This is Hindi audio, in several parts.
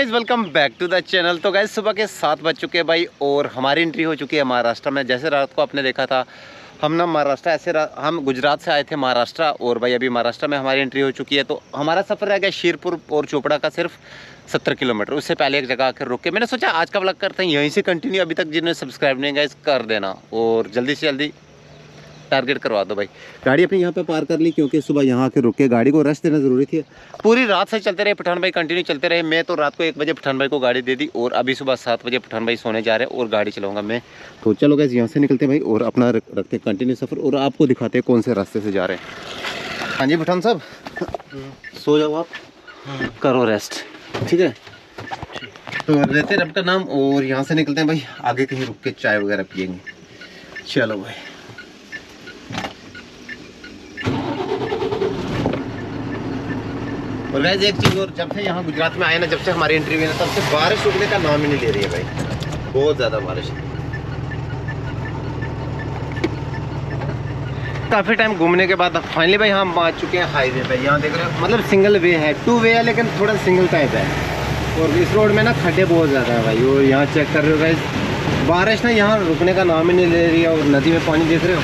Guys welcome back to the channel. तो गाइस सुबह के 7 बज चुके हैं भाई और हमारी एंट्री हो चुकी है महाराष्ट्र में। जैसे रात को आपने देखा था हम ना महाराष्ट्र हम गुजरात से आए थे महाराष्ट्र और भाई अभी महाराष्ट्र में हमारी एंट्री हो चुकी है। तो हमारा सफ़र रह गया शिरपुर और चोपड़ा का सिर्फ 70 किलोमीटर। उससे पहले एक जगह आकर रुक के मैंने सोचा आज का व्लॉग करते हैं यहीं से कंटिन्यू। अभी तक जिन्होंने सब्सक्राइब नहीं गाइस कर देना और जल्दी से जल्दी टारगेट करवा दो भाई। गाड़ी अपनी यहाँ पे पार कर ली क्योंकि सुबह यहाँ आके रुक के गाड़ी को रेस्ट देना ज़रूरी थी। पूरी रात से चलते रहे पठान भाई, कंटिन्यू चलते रहे। मैं तो रात को 1 बजे पठान भाई को गाड़ी दे दी और अभी सुबह 7 बजे पठान भाई सोने जा रहे हैं और गाड़ी चलाऊंगा मैं। तो चलो गाइस यहाँ से निकलते हैं भाई और अपना रखते हैं कंटिन्यू सफ़र और आपको दिखाते हैं कौन से रास्ते से जा रहे हैं। हाँ जी पठान साहब सो जाओ आप, करो रेस्ट, ठीक है। तो रहते रब का नाम और यहाँ से निकलते हैं भाई, आगे कहीं रुक के चाय वगैरह पियेंगे। चलो भाई और गाइस एक चीज़ और, जब से यहाँ गुजरात में आए ना, जब से हमारी एंट्री हुई ना, तब से बारिश रुकने का नाम ही नहीं ले रही है भाई। बहुत ज़्यादा बारिश है। काफ़ी टाइम घूमने के बाद फाइनली भाई हम आ चुके हैं हाईवे पे। यहाँ देख रहे हो मतलब सिंगल वे है, 2 वे है लेकिन थोड़ा सिंगल टाइप है। और इस रोड में ना खड्डे बहुत ज़्यादा है भाई। और यहाँ चेक कर रहे हो गाइस बारिश ना यहाँ रुकने का नाम ही नहीं ले रही है। और नदी में पानी देख रहे हो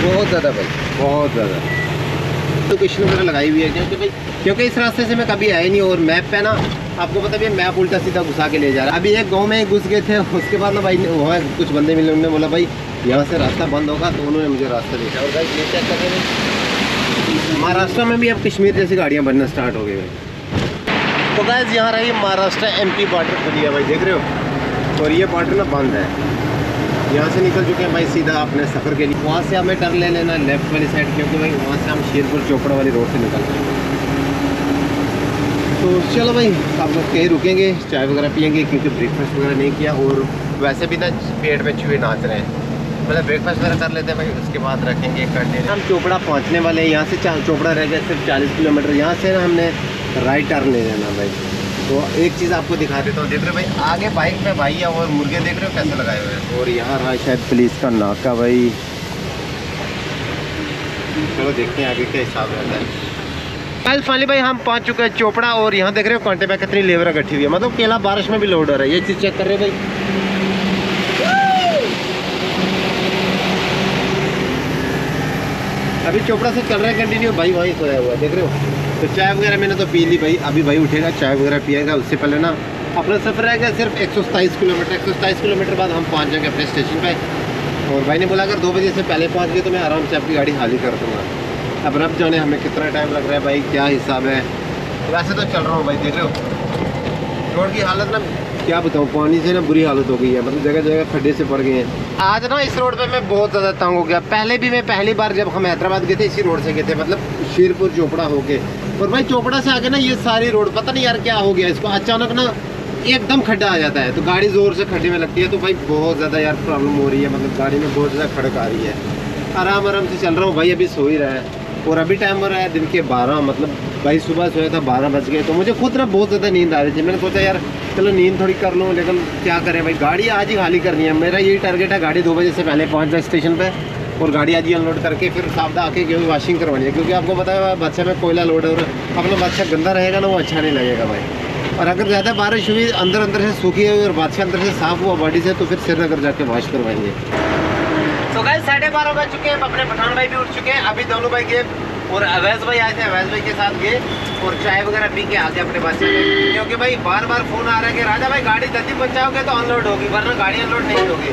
बहुत ज़्यादा भाई, बहुत ज़्यादा। लोकेशन वगैरह लगाई हुई है क्योंकि इस रास्ते से मैं कभी आया नहीं। और मैप पे ना आपको पता भी है मैप उल्टा सीधा घुसा के ले जा रहा है। अभी एक गांव में घुस गए थे, उसके बाद ना भाई वहाँ कुछ बंदे मिले, उन्होंने बोला भाई यहाँ से रास्ता बंद होगा, तो उन्होंने मुझे रास्ता देखा। और गाइस ये चेक कर रहे हैं महाराष्ट्र में भी अब कश्मीर जैसी गाड़ियाँ बनना स्टार्ट हो गई भाई। तो गाइस यहाँ रही महाराष्ट्र MP बॉर्डर खुली है भाई, देख रहे हो। और ये बॉर्डर ना बंद है। यहाँ से निकल चुके हैं भाई सीधा अपने सफ़र के लिए। वहाँ से हमें टर्न ले लेना लेफ्ट वाली साइड, क्योंकि भाई वहाँ से हम शिरपुर चोपड़ा वाली रोड से निकल रहे हैं। तो चलो भाई आप लोग कहीं रुकेंगे, चाय वगैरह पियेंगे क्योंकि ब्रेकफास्ट वगैरह नहीं किया। और वैसे भी ना पेट में चूहे नाच रहे हैं, मतलब ब्रेकफास्ट वगैरह कर लेते हैं भाई, उसके बाद रखेंगे कंटिन्यू। हम चोपड़ा पहुँचने वाले हैं। यहाँ से चोपड़ा रह गया सिर्फ 40 किलोमीटर। यहाँ से ना हमने राइट टर्न ले लेना भाई। तो एक चीज़ आपको दिखा देता हूँ, देख रहे हो भाई आगे बाइक में भाई है और मुर्गे देख रहे हो कैसे लगाए हुए हैं। और यहाँ रहा शायद पुलिस का नाका भाई। चलो देखते हैं आगे क्या हिसाब रहता है। कल फाइनली भाई हम पहुँच चुके हैं चोपड़ा। और यहाँ देख रहे हो कांटे पे कितनी लेबर इकट्ठी हुई है, मतलब केला बारिश में भी लोड हो रहा है। ये चीज़ चेक कर रहे हो भाई। अभी चोपड़ा से चल रहा है कंटिन्यू भाई, वहीं सोया हुआ है देख रहे हो। तो चाय वगैरह मैंने तो पी ली भाई, अभी भाई उठेगा चाय वगैरह पिएगा। उससे पहले ना अपना सफ़र रहेगा सिर्फ 127 किलोमीटर। 127 किलोमीटर बाद हम पहुंच जाएंगे अपने स्टेशन पे। और भाई ने बोला अगर 2 बजे से पहले पहुंच गए तो मैं आराम से आपकी गाड़ी खाली कर दूँगा। अब रब जाने हमें कितना टाइम लग रहा है भाई, क्या हिसाब है। वैसे तो चल रहा हूँ भाई, देख रहे हो रोड की हालत ना क्या बताऊँ, पानी से ना बुरी हालत हो गई है, मतलब जगह जगह खड्डे से पड़ गए हैं। आज ना इस रोड पे मैं बहुत ज़्यादा तंग हो गया। पहले भी मैं पहली बार जब हम हैदराबाद गए थे इसी रोड से गए थे, मतलब शिरपुर चोपड़ा होके। और भाई चोपड़ा से आगे ना ये सारी रोड पता नहीं यार क्या हो गया इसको, अचानक ना एकदम खड्डा आ जाता है तो गाड़ी ज़ोर से खड्डे में लगती है। तो भाई बहुत ज़्यादा यार प्रॉब्लम हो रही है, मतलब गाड़ी में बहुत ज़्यादा खड़क आ रही है। आराम आराम से चल रहा हूँ भाई, अभी सो ही रहा है। और अभी टाइम हो रहा है दिन के 12, मतलब भाई सुबह सोया था 12 बज गए। तो मुझे खुद ना बहुत ज़्यादा नींद आ रही थी। मैंने सोचा यार चलो नींद थोड़ी कर लूँ, लेकिन क्या करें भाई गाड़ी आज ही खाली करनी है। मेरा यही टारगेट है, गाड़ी 2 बजे से पहले पहुँच जाए स्टेशन पे और गाड़ी आज ही अनलोड करके फिर सावधा आके क्योंकि वॉशिंग करवानी है। क्योंकि आपको पता है बच्चे में कोयला लोड है और अपना बच्चा गंदा रहेगा ना वो अच्छा नहीं लगेगा भाई। और अगर ज़्यादा बारिश हुई अंदर से सूखी हुई और बादशाह अंदर से साफ़ हुआ बॉडी से, तो फिर श्रीनगर जाके वॉश करवाएंगे। तो गाइस 12:30 बज चुके हैं, अपने पठान भाई भी उठ चुके हैं। अभी दोनों भाई गए और अवैज भाई आए थे, अवैज भाई के साथ गए और चाय वगैरह पी के आगे अपने बच्चे में। क्योंकि भाई बार बार फ़ोन आ रहा है कि राजा भाई गाड़ी जल्दी पहुँचाओगे तो अनलोड होगी, वरना गाड़ी अनलोड नहीं होगी।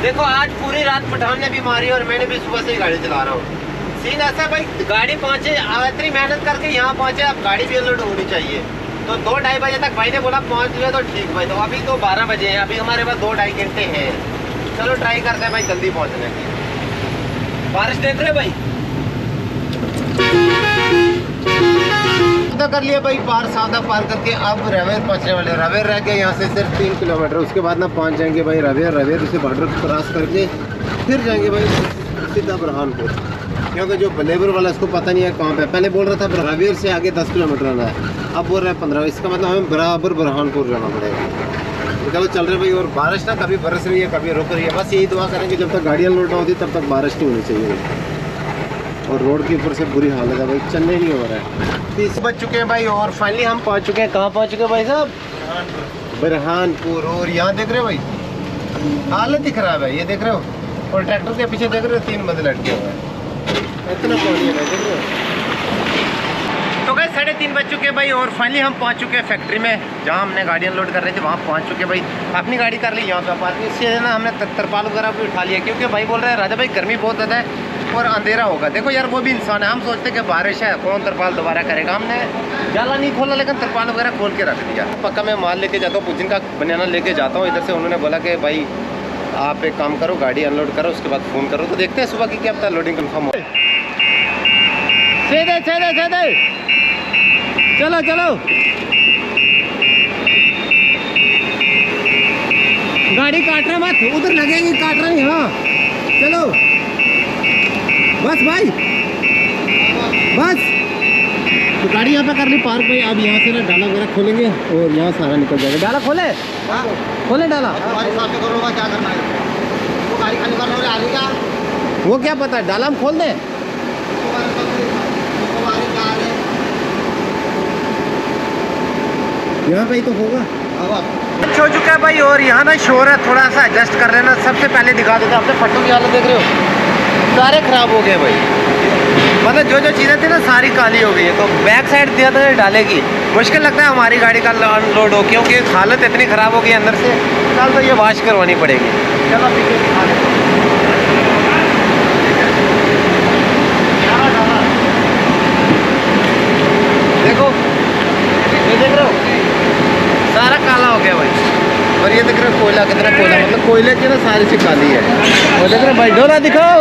देखो आज पूरी रात पठान ने भी मारी और मैंने भी सुबह से ही गाड़ी चला रहा हूँ। सीन ऐसा भाई गाड़ी पहुँचे, इतनी मेहनत करके यहाँ पहुँचे, अब गाड़ी भी अनलोड होनी चाहिए। तो 2-2:30 बजे तक भाई ने बोला पहुँच गए तो ठीक भाई। तो अभी तो 12 बजे हैं, अभी हमारे पास 2-2.5 घंटे हैं। चलो ट्राई करते हैं भाई जल्दी पहुँचने की। बारिश देख रहे भाई कर लिया भाई पार, सादा पार करके अब रवेर पहुंचने वाले। रवेर रह गया यहाँ से सिर्फ 3 किलोमीटर। उसके बाद ना पहुंच जाएंगे भाई रवेर। रवेर से बॉर्डर क्रॉस करके फिर जाएंगे भाई सीधा बुरहानपुर। क्योंकि जो लेबर वाला इसको पता नहीं है कहाँ पे, पहले बोल रहा था रवेर से आगे 10 किलोमीटर आना है, अब बोल रहा है 15। इसका मतलब हमें बराबर बुरहानपुर जाना पड़ेगा। तो चलो चल रहे भाई। और बारिश ना कभी बरस रही है कभी रुक रही है, बस यही दुआ करेंगे जब तक गाड़ियाँ लोड ना होती तब तक बारिश नहीं होनी चाहिए। और रोड के ऊपर से बुरी हालत है भाई, चलने नहीं हो रहा है। 30 बज चुके हैं भाई और फाइनली हम पहुंच चुके हैं। कहाँ पहुंच चुके हैं भाई साहब? बुरहानपुर। और यहाँ देख रहे हो भाई, हालत ही खराब है, ये देख रहे हो। और ट्रैक्टर के पीछे देख रहे हो 3 बंदे लटके हुए हैं, इतना पानी है भाई, देख रहे हो। तो गए 3:30 बज चुके हैं भाई और फाइनली हम पहुंच चुके हैं फैक्ट्री में, जहां हमने गाड़ी अनलोड कर रहे थे, वहां पहुंच चुके हैं भाई। अपनी गाड़ी कर ली यहाँ पे पार्किंग, इससे ना हमने तरपाल वगैरह भी उठा लिया, क्योंकि भाई बोल रहे हैं राजा भाई गर्मी बहुत ज़्यादा है और अंधेरा होगा। देखो यार वो भी इंसान है, हम सोचते कि बारिश है कौन तरपाल दोबारा करेगा। हमने जाला नहीं खोला लेकिन तरपाल वगैरह खोल के रख दिया। पक्का मैं माल लेके जाता हूँ, कुछ दिन का बनाना लेके जाता हूँ इधर से। उन्होंने बोला कि भाई आप एक काम करो, गाड़ी अनलोड करो, उसके बाद फ़ोन करो। तो देखते हैं सुबह की क्या पता लोडिंग कन्फर्म हो। सीधे सीधे सीधे चलो चलो, गाड़ी काट रहा मत, उधर लगेगी, काट रहा नहीं। हाँ चलो बस भाई बस। तो गाड़ी यहाँ पे कर ली पार्क भाई। अब यहाँ से ना डाला वगैरह खोलेंगे और यहाँ सारा निकल जाएगा। डाला खोले? हाँ खोले डाला। क्या करना है वो गाड़ी खाली करना, वो क्या पता है, डाला हम खोल दें। यहाँ पे ही तो होगा। हो चुका है भाई और यहाँ ना शोर है, थोड़ा सा एडजस्ट कर लेना। सबसे पहले दिखा देते हैं, अपने फट्टों की हालत देख रहे हो, सारे खराब हो गए भाई। मतलब जो जो चीज़ें थी ना सारी काली हो गई है। तो बैक साइड दिया तो डालेगी, मुश्किल लगता है हमारी गाड़ी का अनलोड हो, क्योंकि हालत इतनी ख़राब हो गई अंदर से। कल तो ये वॉश करवानी पड़ेगी। चलो पीछे दिखा देते हैं। देखो ये देख रहे हो सारा काला हो गया भाई। और ये देख रहे हो कोयला, कितना कोयला, मतलब कोयले की ना सारी सी काली है। और देख रहे हो भाई, डोला दिखाओ।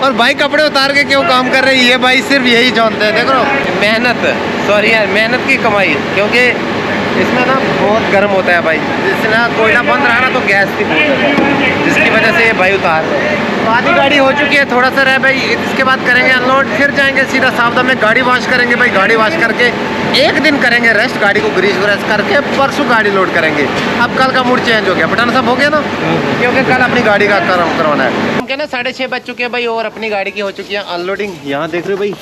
और भाई कपड़े उतार के क्यों काम कर रहे हैं ये भाई, सिर्फ यही जानते हैं। देख रहे हो मेहनत, सॉरी यार, मेहनत की कमाई, क्योंकि इसमें ना बहुत गर्म होता है भाई। जिससे ना कोयला बंद रहा ना तो गैस की बहुत है, जिसकी वजह से ये भाई उतार रहे हैं। तो आधी गाड़ी हो चुकी है, थोड़ा सा रहा भाई, इसके बाद करेंगे अनलोड, फिर जाएंगे सीधा सावधा में गाड़ी वॉश करेंगे भाई। गाड़ी वॉश करके एक दिन करेंगे रेस्ट, गाड़ी को ग्रीस व्रेस करके परसों गाड़ी लोड करेंगे। अब कल का मूड चेंज हो गया, पठान साहब हो गया ना, क्योंकि कल अपनी गाड़ी का काम करवाना है। हम कहना 6:30 बज चुके हैं भाई और अपनी गाड़ी की हो चुकी है अनलोडिंग। यहाँ देख रहे हो भाई,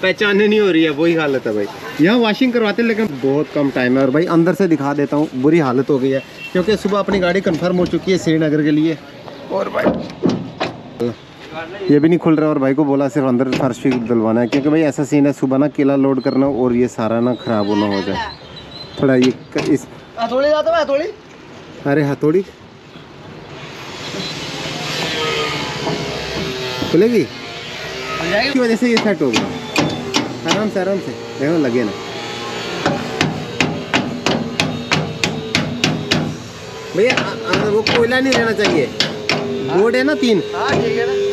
पहचानने नहीं हो रही है, वही हालत है भाई। यहाँ वॉशिंग करवाते हैं लेकिन बहुत कम टाइम है। और भाई अंदर से दिखा देता हूँ, बुरी हालत हो गई है, क्योंकि सुबह अपनी गाड़ी कंफर्म हो चुकी है श्रीनगर के लिए। और भाई ये भी नहीं खुल रहा, और भाई को बोला सिर्फ अंदर फर्श भी डलवाना है, क्योंकि भाई ऐसा सीन है सुबह ना केला लोड करना और ये सारा ना खराब होना हो जाए थोड़ा। ये इस हथौड़ी जाता है, हथौड़ी, अरे हथौड़ी खुलेगी की वजह से ये सेट हो गया। आराम से देखो लगे ना। भैया वो कोयला नहीं रहना चाहिए, बोर्ड है ना 3,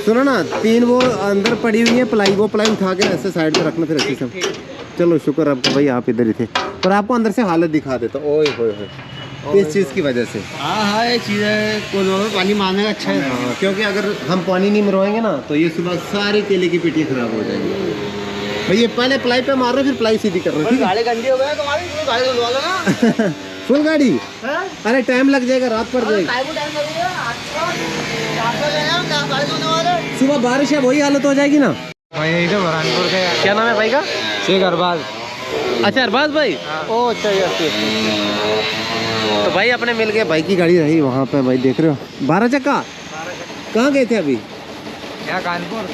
सुनो ना 3 वो अंदर पड़ी हुई है प्लाई, वो प्लाई उठा के ऐसे साइड पे रखना, फिर अच्छे से। चलो शुक्र आपका भाई, आप इधर ही थे। पर आपको अंदर से हालत दिखा देता। ओए होए होए, इस चीज़ की वजह से। हाँ ये चीज़ है, पानी मारने का अच्छा है। हाँ, क्योंकि अगर हम पानी नहीं मरवाएंगे ना तो ये सुबह सारी केले की पेटियाँ खराब हो जाएंगी भाई। ये पहले प्लाई पे मार रहे फिर प्लाई सीधी कर रहे। गाड़ी गंदी हो गया तुम्हारी, गाड़ी धुलवा लो ना। फुल गाड़ी? अरे टाइम लग जाएगा, रात पड़ जाएगी। सुबह बारिश है, वही हालत हो जाएगी ना भाई। तो बुरहानपुर का क्या नाम है भाई का? शेख अरबाज। अच्छा अरबाज भाई, ओ अच्छा यार। तो भाई अपने मिल गए, भाई की गाड़ी रही वहाँ पे भाई, देख रहे हो 12 चक्का। कहाँ गए थे अभी? यहाँ कानपुर।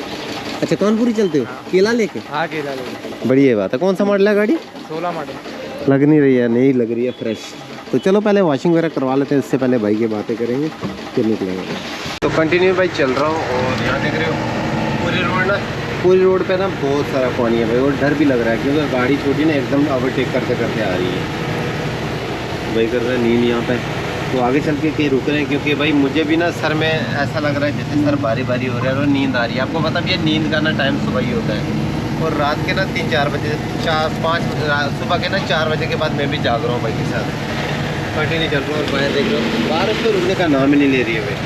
अच्छा कानपुर ही चलते हो? केला लेके? हाँ केला लेके। बढ़िया बात है। कौन सा मॉडल है गाड़ी? 16 मॉडल। लग नहीं रही है, नहीं लग रही है फ्रेश। तो चलो पहले वॉशिंग वगैरह करवा लेते हैं, इससे पहले भाई की बातें करेंगे फिर निकलेंगे। तो कंटिन्यू भाई चल रहा हूँ और यहाँ देख रहे हो पूरी रोड पे ना बहुत सारा पानी है भाई। और डर भी लग रहा है क्योंकि गाड़ी छोटी ना एकदम ओवरटेक करते करते आ रही है भाई। कर रहा है नींद यहाँ पे, तो आगे चल के कहीं रुक रहे हैं, क्योंकि भाई मुझे भी ना सर में ऐसा लग रहा है जैसे सर बारी बारी हो रहा है और नींद आ रही है। आपको पता भी है नींद का ना टाइम सुबह ही होता है, और रात के ना 3-4 बजे 4-5 सुबह के ना 4 बजे के बाद मैं भी जाग रहा हूँ भाई के साथ। कंटिन्यू चल रहा हूँ और बाहर देख रहा हूँ, बारिश तो रुकने का नाम ही नहीं ले रही है भाई।